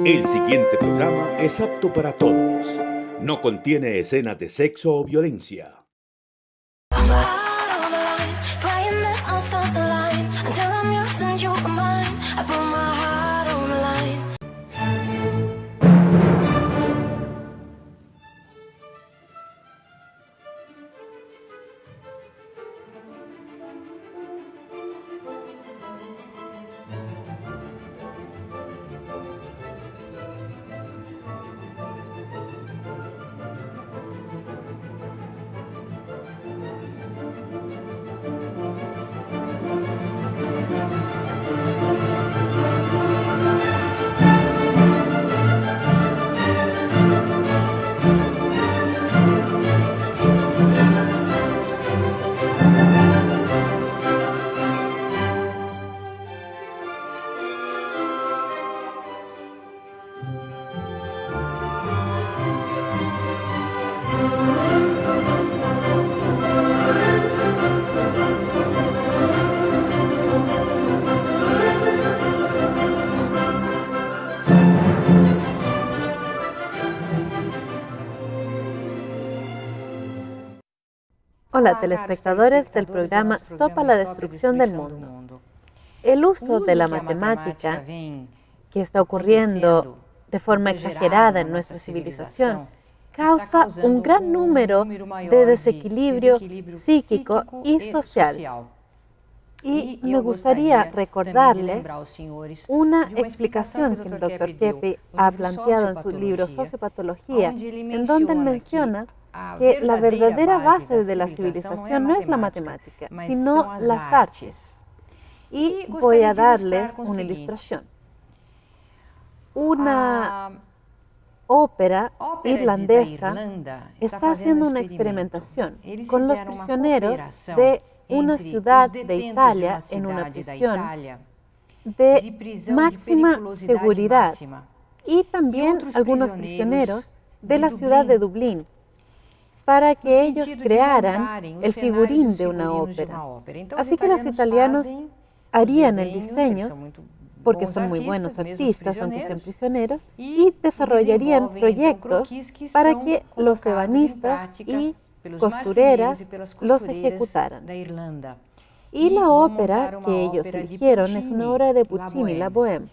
El siguiente programa es apto para todos. No contiene escenas de sexo o violencia. I'm out on the line, praying that all stars align. Until I'm yours and you are mine. I put my heart on the line. Hola telespectadores del programa Stop a la Destrucción del Mundo. El uso de la matemática que está ocurriendo de forma exagerada en nuestra civilización causa un gran número de desequilibrio psíquico y social. Y me gustaría recordarles una explicación que el Dr. Keppe ha planteado en su libro Sociopatología, en donde él menciona que la verdadera base de la civilización no es la matemática, sino las artes. Y voy a darles una ilustración. Una ópera irlandesa está haciendo una experimentación con los prisioneros de una ciudad de Italia en una prisión de máxima seguridad y también algunos prisioneros de la ciudad de Dublín, para que ellos crearan el figurín de una ópera. Así que los italianos harían el diseño, porque son muy buenos artistas, aunque sean prisioneros, y desarrollarían proyectos para que los ebanistas y costureras los ejecutaran. Y la ópera que ellos eligieron es una obra de Puccini, La Bohème.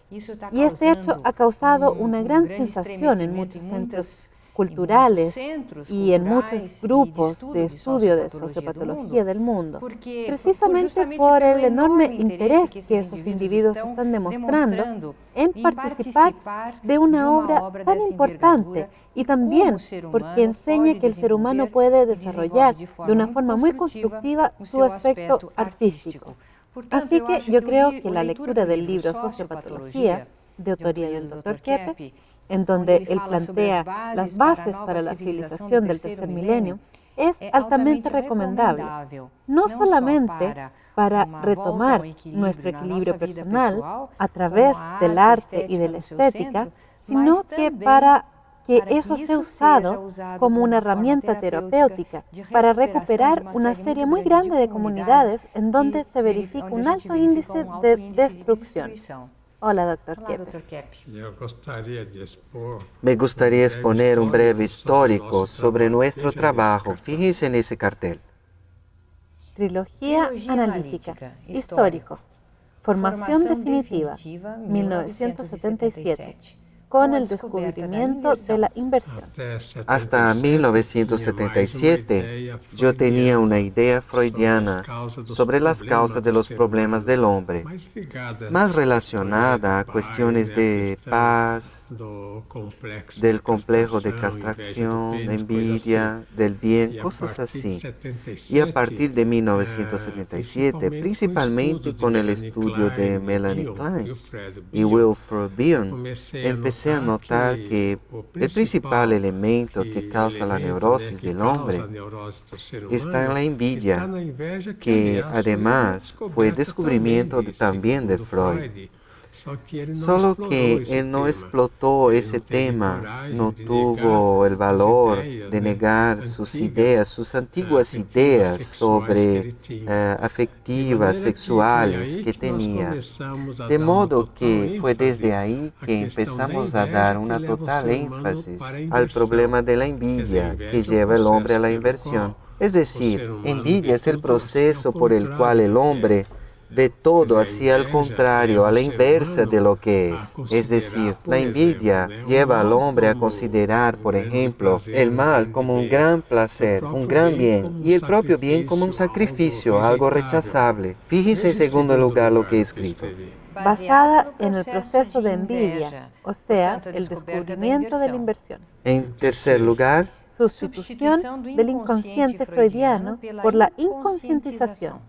Y este hecho ha causado una gran sensación en muchos centros culturales y en muchos grupos de estudio de sociopatología del mundo, precisamente por el enorme interés que esos individuos están demostrando en participar de una obra tan importante y también porque enseña que el ser humano puede desarrollar de una forma muy constructiva su aspecto artístico. Así que yo creo que la lectura del libro Sociopatología, de autoría del Dr. Keppe, en donde él plantea las bases para la civilización del tercer milenio, es altamente recomendable, no solamente para retomar nuestro equilibrio personal a través del arte y de la estética, sino que para que eso sea usado como una herramienta terapéutica para recuperar una serie muy grande de comunidades en donde se verifica un alto índice de destrucción. Hola, doctor Keppe. Me gustaría exponer un breve histórico sobre nuestro trabajo. Fíjense en ese cartel. Trilogía analítica, histórico, formación definitiva, 1977. Con el descubrimiento de la inversión. Hasta 1977, yo tenía una idea freudiana sobre las causas de los problemas del hombre, más relacionada a cuestiones de paz, del complejo de castración, envidia, del bien, cosas así. Y a partir de 1977, principalmente con el estudio de Melanie Klein y Wilfred Bion, empecé a notar que el principal elemento que causa la neurosis del hombre está en la envidia, que además fue descubrimiento también de Freud. Solo que él no explotó ese tema, no tuvo el valor de negar sus ideas, sus antiguas ideas sobre afectivas, sexuales que tenía. De modo que fue desde ahí que empezamos a dar una total énfasis al problema de la envidia que lleva al hombre a la inversión. Es decir, envidia es el proceso por el cual el hombre ve todo hacia el contrario, a la inversa de lo que es. Es decir, la envidia lleva al hombre a considerar, por ejemplo, el mal como un gran placer, un gran bien, y el propio bien como un sacrificio, algo rechazable. Fíjense en segundo lugar lo que he escrito. Basada en el proceso de envidia, o sea, el descubrimiento de la inversión. En tercer lugar, Sustitución del inconsciente freudiano por la inconscientización.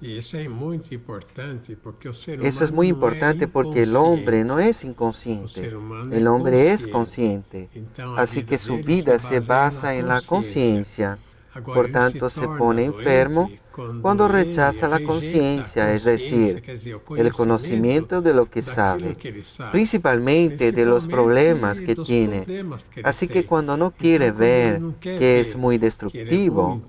eso es muy importante porque el hombre no es inconsciente, el hombre es consciente. Así que su vida se basa en la conciencia. Por tanto, se pone enfermo cuando rechaza la conciencia, es decir, el conocimiento de lo que sabe, principalmente de los problemas que tiene. Así que cuando no quiere ver que es muy destructivo,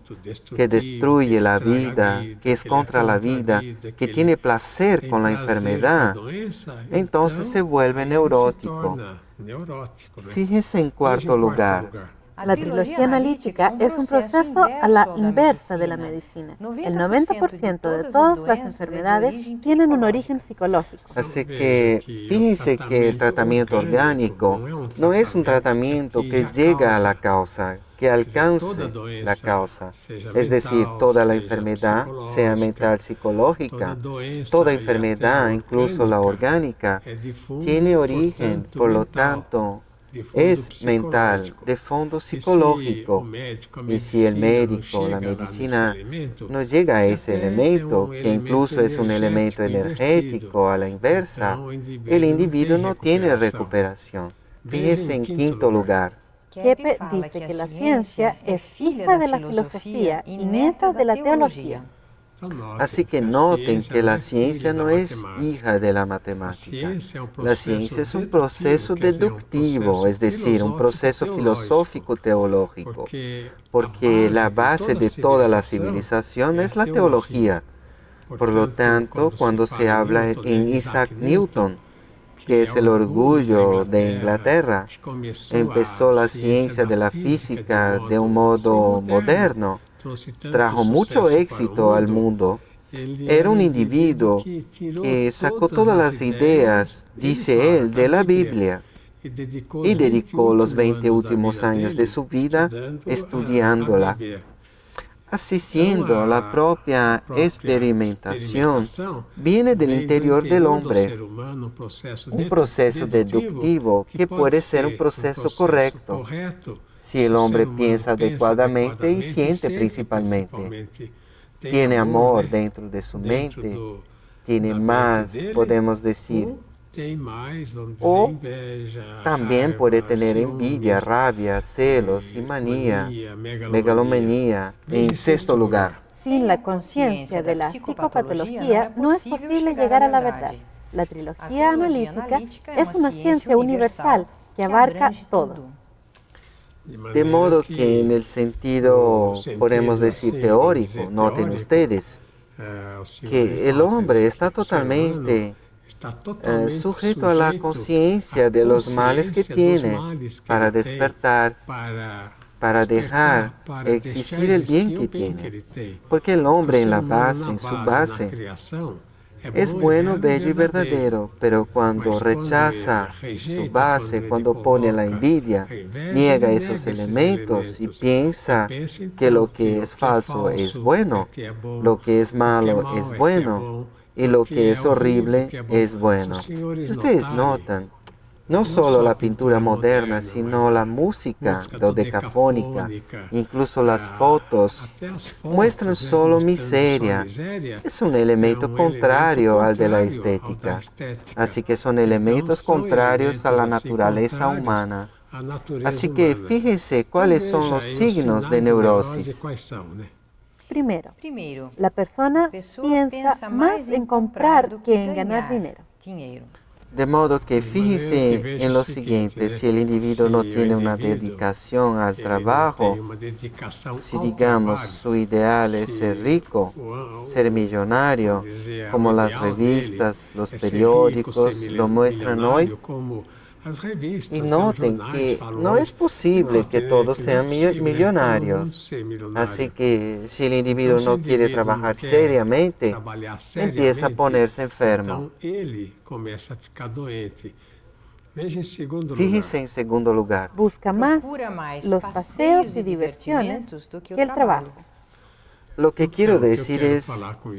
que destruye la vida, que es contra la vida, que tiene placer con la enfermedad, entonces se vuelve neurótico. Fíjense en cuarto lugar. La trilogía analítica es un proceso a la inversa de la medicina. El 90% de todas las enfermedades tienen un origen psicológico. Así que fíjense que el tratamiento orgánico no es un tratamiento que llega a la causa, que alcance la causa. Es decir, toda la enfermedad, sea mental, psicológica, toda enfermedad, incluso la orgánica, tiene origen, por lo tanto, es mental, de fondo psicológico. Y si el médico, la medicina, no llega a ese elemento, que incluso es un elemento energético a la inversa, el individuo no tiene recuperación. Fíjese en quinto lugar. Keppe dice que la ciencia es hija de la filosofía y nieta de la teología. Así que noten que la ciencia no es hija de la matemática. La ciencia es un proceso deductivo, es decir, un proceso filosófico teológico, porque la base de toda la civilización es la teología. Por lo tanto, cuando se habla en Isaac Newton, que es el orgullo de Inglaterra, empezó la ciencia de la física de un modo moderno, trajo mucho éxito al mundo. Era un individuo que sacó todas las ideas, dice él, de la Biblia y dedicó los 20 últimos años de su vida estudiándola. Así siendo, la propia experimentación viene del interior del hombre, un proceso deductivo que puede ser un proceso correcto, si el hombre piensa adecuadamente y siente principalmente. Tiene amor dentro de su mente, tiene más, podemos decir, o también puede tener envidia, rabia, celos y manía, megalomanía. En sexto lugar, sin la conciencia de la psicopatología no es posible llegar a la verdad. La trilogía analítica es una ciencia universal que abarca todo. De modo que en el sentido, podemos decir, teórico, noten ustedes, que el hombre está totalmente sujeto a la conciencia de los males que tiene para despertar, para dejar existir el bien que tiene. Porque el hombre en su base, es bueno, bello y verdadero, pero cuando rechaza su base, cuando pone la envidia, niega esos elementos y piensa que lo que es falso es bueno, lo que es malo es bueno y lo que es horrible es bueno. Si ustedes notan, no solo la pintura moderna, sino la música dodecafónica, incluso las fotos, muestran solo miseria. Es un elemento contrario al de la estética. Así que son elementos contrarios a la naturaleza humana. Así que fíjense cuáles son los signos de neurosis. Primero, la persona piensa más en comprar que en ganar dinero. De modo que fíjense en lo siguiente, si el individuo no tiene una dedicación al trabajo, si digamos su ideal es ser rico, ser millonario, como las revistas, los periódicos lo muestran hoy, y noten que no es posible que todos sean millonarios. Así que si el individuo no quiere trabajar seriamente, empieza a ponerse enfermo. Fíjense en segundo lugar. Busca más los paseos y diversiones que el trabajo. Lo que quiero decir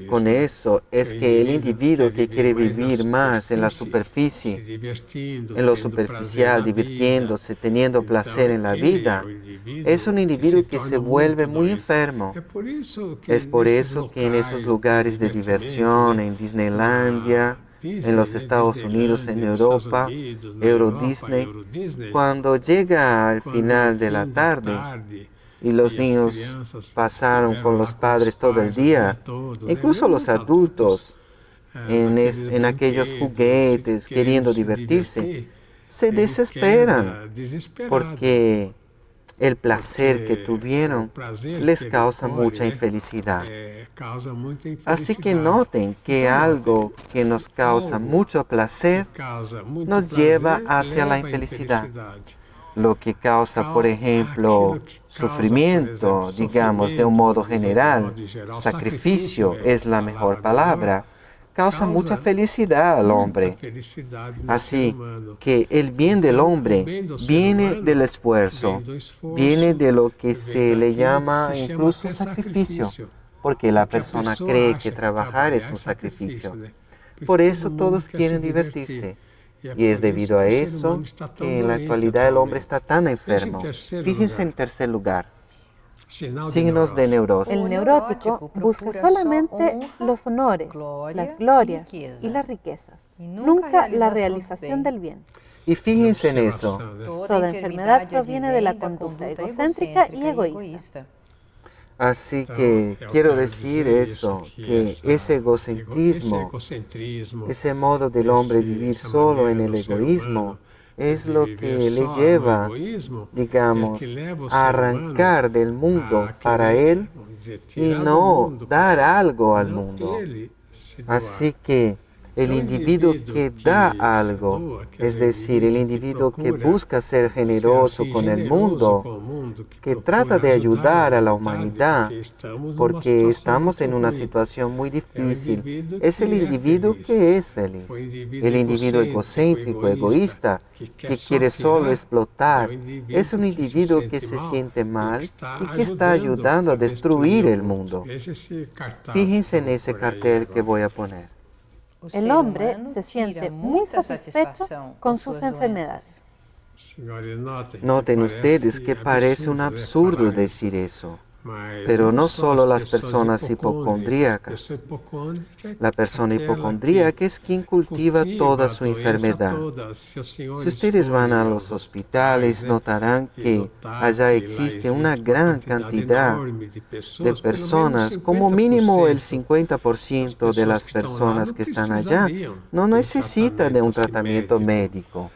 con eso es que el individuo que quiere vivir más en la superficie, en lo superficial, divirtiéndose, teniendo placer en la vida, es un individuo que se vuelve muy enfermo. Es por eso que en esos lugares de diversión, en Disneylandia, en los Estados Unidos, en Europa, Euro Disney, cuando llega al final de la tarde, y los niños pasaron con los padres todo el día, incluso los adultos, en aquellos juguetes, queriendo divertirse, se desesperan porque el placer que tuvieron les causa mucha infelicidad. Así que noten que algo que nos causa mucho placer nos lleva hacia la infelicidad. Lo que causa, por ejemplo, sufrimiento, digamos, de un modo general, sacrificio es la mejor palabra, causa mucha felicidad al hombre. Así que el bien del hombre viene del esfuerzo, viene de lo que se le llama incluso sacrificio, porque la persona cree que trabajar es un sacrificio. Por eso todos quieren divertirse. Y es debido a eso que en la actualidad el hombre está tan enfermo. Fíjense en tercer lugar. Signos de neurosis. El neurótico busca solamente los honores, las glorias y las riquezas, nunca la realización del bien. Y fíjense en eso. Toda enfermedad proviene de la conducta egocéntrica y egoísta. Así que quiero decir eso, que ese egocentrismo, ese modo del hombre vivir solo en el egoísmo, es lo que le lleva, digamos, a arrancar del mundo para él y no dar algo al mundo. Así que el individuo que da algo, es decir, el individuo que busca ser generoso con el mundo, que trata de ayudar a la humanidad, porque estamos en una situación muy difícil, es el individuo que es feliz. El individuo egocéntrico, egoísta, que quiere solo explotar, es un individuo que se siente mal y que está ayudando a destruir el mundo. Fíjense en ese cartel que voy a poner. El hombre se siente muy satisfecho con sus enfermedades. Noten ustedes que parece un absurdo decir eso, pero no solo las personas hipocondríacas. La persona hipocondríaca es quien cultiva toda su enfermedad. Si ustedes van a los hospitales, notarán que allá existe una gran cantidad de personas, como mínimo el 50% de las personas que están allá, no necesitan de un tratamiento médico.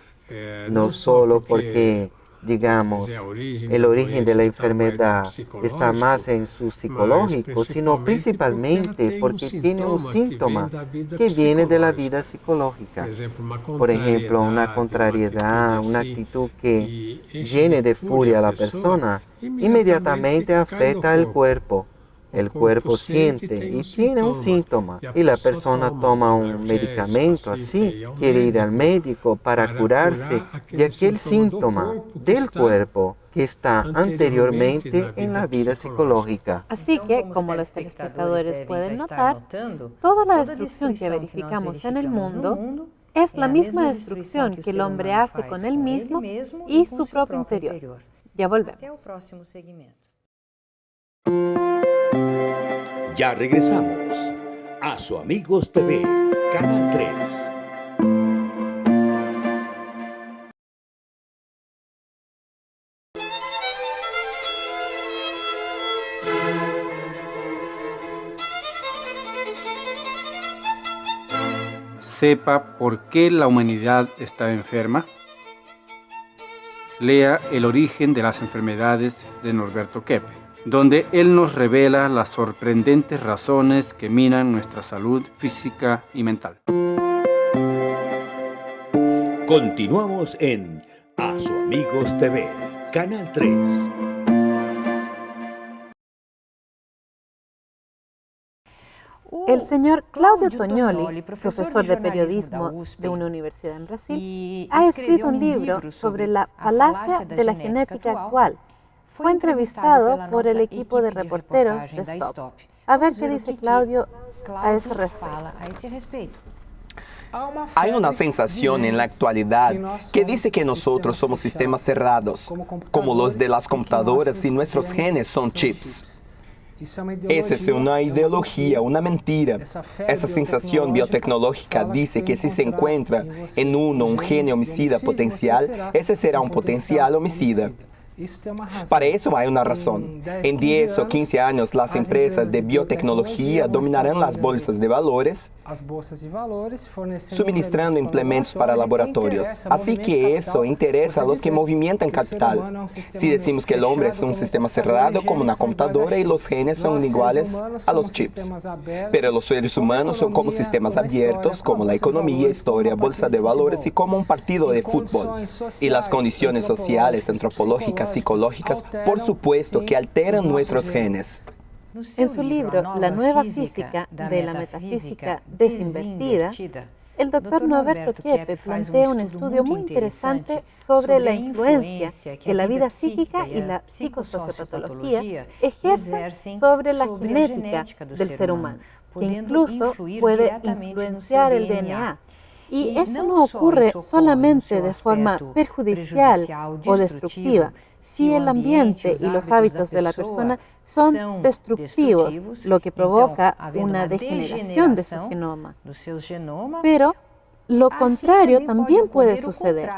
No solo porque, digamos, el origen de la enfermedad está más en su psicológico, sino principalmente porque tiene un síntoma que viene de la vida psicológica. Por ejemplo, una contrariedad, una actitud que llene de furia a la persona, inmediatamente afecta al cuerpo. El cuerpo siente y tiene un síntoma y la persona toma un medicamento así, quiere ir al médico para curarse de aquel síntoma del cuerpo que está anteriormente en la vida psicológica. Así que, como los telespectadores pueden notar, toda la destrucción que verificamos en el mundo es la misma destrucción que el hombre hace con él mismo y su propio interior. Ya volvemos. Ya regresamos a Su Amigos TV, Canal 3. sepa por qué la humanidad está enferma? Lea El origen de las enfermedades de Norberto Keppe, donde él nos revela las sorprendentes razones que minan nuestra salud física y mental. Continuamos en A Su Amigos TV, Canal 3. El señor Claudio Tognoli, profesor de periodismo de una universidad en Brasil, ha escrito un libro sobre la falacia de la genética actual. Fue entrevistado por el equipo de reporteros de Stop. A ver qué dice Claudio a ese respecto. Hay una sensación en la actualidad que dice que nosotros somos sistemas cerrados, como los de las computadoras y nuestros genes son chips. Esa es una ideología, una mentira. Esa sensación biotecnológica dice que si se encuentra en uno un gen homicida potencial, ese será un potencial homicida. Para eso hay una razón. En 10 o 15 años, las empresas de biotecnología dominarán las bolsas de valores, suministrando implementos para laboratorios. Así que eso interesa a los que movimentan capital. Si decimos que el hombre es un sistema cerrado como una computadora y los genes son iguales a los chips. Pero los seres humanos son como sistemas abiertos, como la economía, historia, bolsa de valores y como un partido de fútbol. Y las condiciones sociales, antropológicas, psicológicas, por supuesto que alteran nuestros genes. En su libro La nueva física de la metafísica desinvertida, el doctor Norberto Keppe plantea un estudio muy interesante sobre la influencia que la vida psíquica y la psicosociopatología ejercen sobre la genética del ser humano, que incluso puede influenciar el DNA. Y eso no ocurre solamente de forma perjudicial o destructiva. Si el ambiente y los hábitos de la persona son destructivos, lo que provoca una degeneración de su genoma. Pero lo contrario también puede suceder.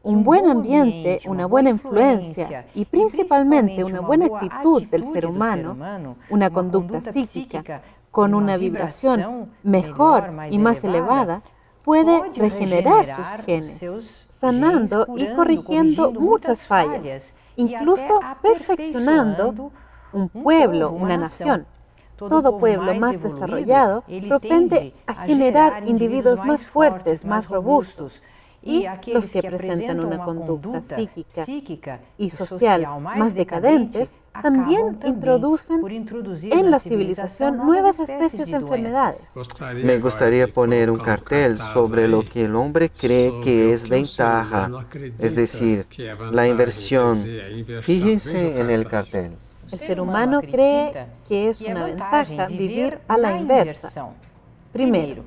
Un buen ambiente, una buena influencia y principalmente una buena actitud del ser humano, una conducta psíquica con una vibración mejor y más elevada, puede regenerar sus genes, sanando y corrigiendo muchas fallas, incluso perfeccionando un pueblo, una nación. Todo pueblo más desarrollado propende a generar individuos más fuertes, más robustos, y los que presentan una conducta psíquica y social más decadentes también introducen en la civilización nuevas especies de enfermedades. Me gustaría poner un cartel sobre lo que el hombre cree que es ventaja, es decir, la inversión. Fíjense en el cartel. El ser humano cree que es una ventaja vivir a la inversa. Primero,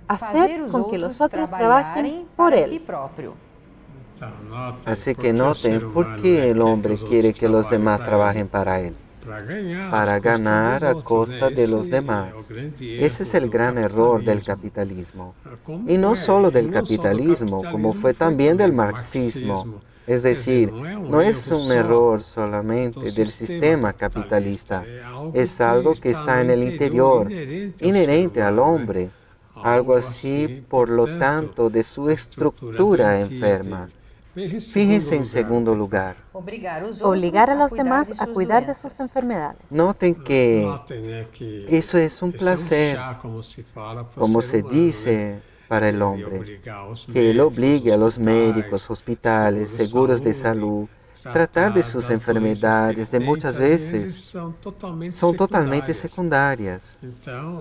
hacer con que los otros trabajen por él. Así que noten por qué el hombre quiere que los demás trabajen para él. Para ganar a costa de los demás. Ese es el gran error del capitalismo. Y no solo del capitalismo, como fue también del marxismo. Es decir, no es un error solamente del sistema capitalista. Es algo que está en el interior, inherente al hombre. Algo así, por lo tanto, de su estructura enferma. Fíjense en segundo lugar. Obligar a los demás a cuidar de sus enfermedades. Noten que eso es un placer, como se dice para el hombre, que él obligue a los médicos, hospitales, seguros de salud, tratar de sus enfermedades, de muchas veces son totalmente secundarias.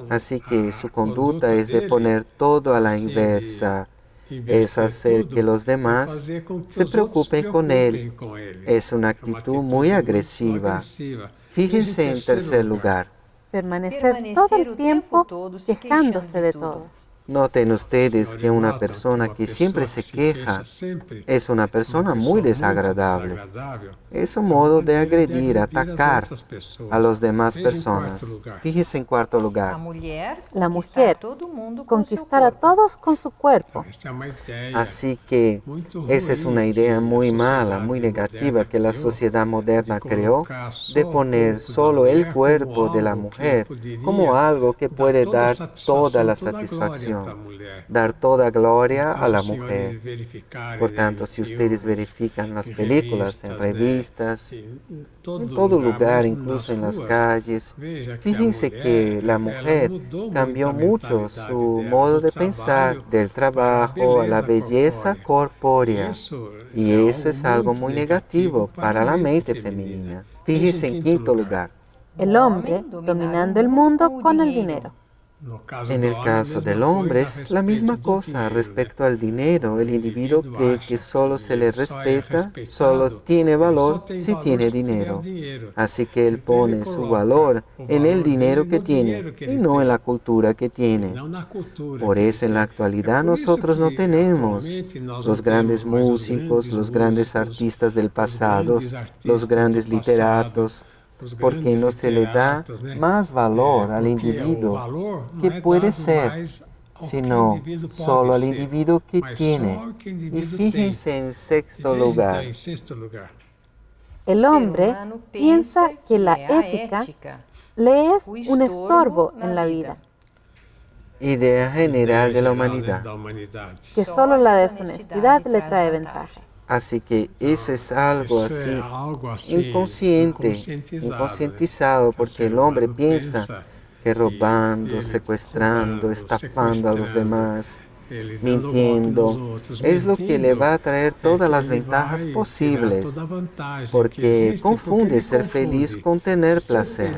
Así que su conducta es de poner todo a la inversa, es hacer que los demás se preocupen con él. Es una actitud muy agresiva. Fíjense en tercer lugar. Permanecer todo el tiempo quejándose de todo. Noten ustedes que una persona que siempre se queja es una persona muy desagradable. Es un modo de agredir, atacar a las demás personas. Fíjense en cuarto lugar. La mujer, conquistar a todos con su cuerpo. Así que esa es una idea muy mala, muy negativa que la sociedad moderna creó, de poner solo el cuerpo de la mujer como algo que puede dar toda la satisfacción. creación, dar toda gloria a la mujer. Por tanto, si ustedes verifican las películas, en revistas, en todo lugar, incluso en las calles, fíjense que la mujer cambió mucho su modo de pensar, del trabajo a la belleza corpórea. Y eso es algo muy negativo para la mente femenina. Fíjense en quinto lugar. El hombre dominando el mundo con el dinero. En el caso del hombre es la misma cosa respecto al dinero. El individuo cree que solo se le respeta, solo tiene valor si tiene dinero. Así que él pone su valor en el dinero que tiene y no en la cultura que tiene. Por eso en la actualidad nosotros no tenemos los grandes músicos, los grandes artistas del pasado, los grandes literatos, porque no se le da más valor al individuo que puede ser, sino solo al individuo que tiene. Y fíjense en sexto lugar. El hombre piensa que la ética le es un estorbo en la vida, Idea general de la humanidad. que solo la deshonestidad le trae ventajas. Así que eso es algo así inconsciente, inconscientizado, porque el hombre piensa que robando, secuestrando, estafando a los demás, mintiendo, es lo que le va a traer todas las ventajas posibles, porque confunde ser feliz con tener placer.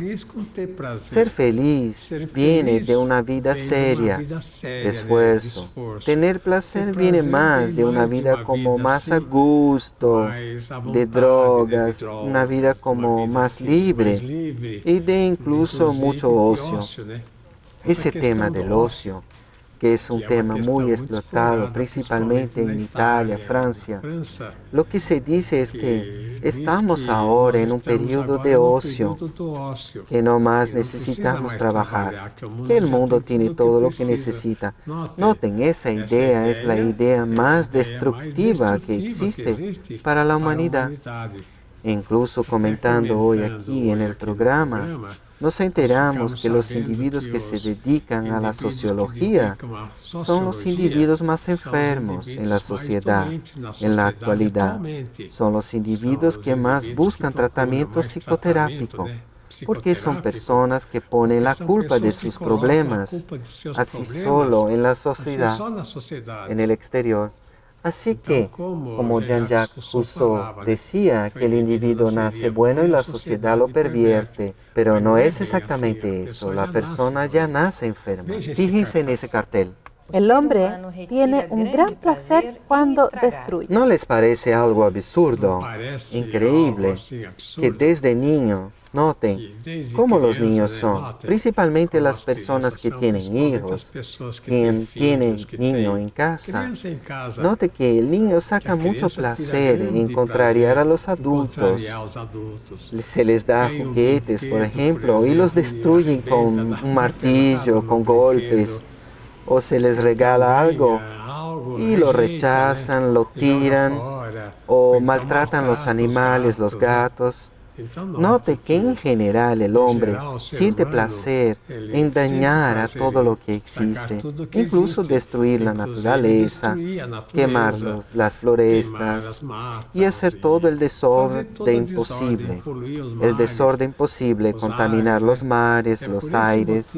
Ser feliz viene de una vida seria, de esfuerzo. Tener placer viene más de una vida como más a gusto, de drogas, una vida como más libre y de incluso mucho ocio. Ese tema del ocio, que es un tema muy explotado, principalmente en Italia, Francia. Lo que se dice es que estamos ahora en un periodo de ocio, que no más necesitamos trabajar, que el mundo tiene todo lo que necesita. Noten, esa idea es la idea más destructiva que existe para la humanidad. Incluso comentando hoy aquí en el programa, nos enteramos que los individuos que se dedican a la sociología son los individuos más enfermos en la sociedad en la actualidad. Son los individuos que más buscan tratamiento psicoterápico, porque son personas que ponen la culpa de sus problemas, así solo en la sociedad, en el exterior. Así que, como Jean-Jacques Rousseau decía que el individuo nace bueno y la sociedad lo pervierte, pero no es exactamente eso, la persona ya nace enferma. Fíjense en ese cartel. El hombre tiene un gran placer cuando destruye. ¿No les parece algo absurdo, increíble, que desde niño, noten cómo los niños son, principalmente las personas que tienen hijos, quien tiene niño en casa, note que el niño saca mucho placer en contrariar a los adultos. Se les da juguetes, por ejemplo, y los destruyen con un martillo, con golpes, o se les regala algo y lo rechazan, lo tiran, o maltratan los animales, los gatos. Note que en general el hombre siente placer en dañar a todo lo que existe, incluso destruir la naturaleza, quemar las florestas y hacer todo el desorden posible. El desorden posible, contaminar los mares, los aires.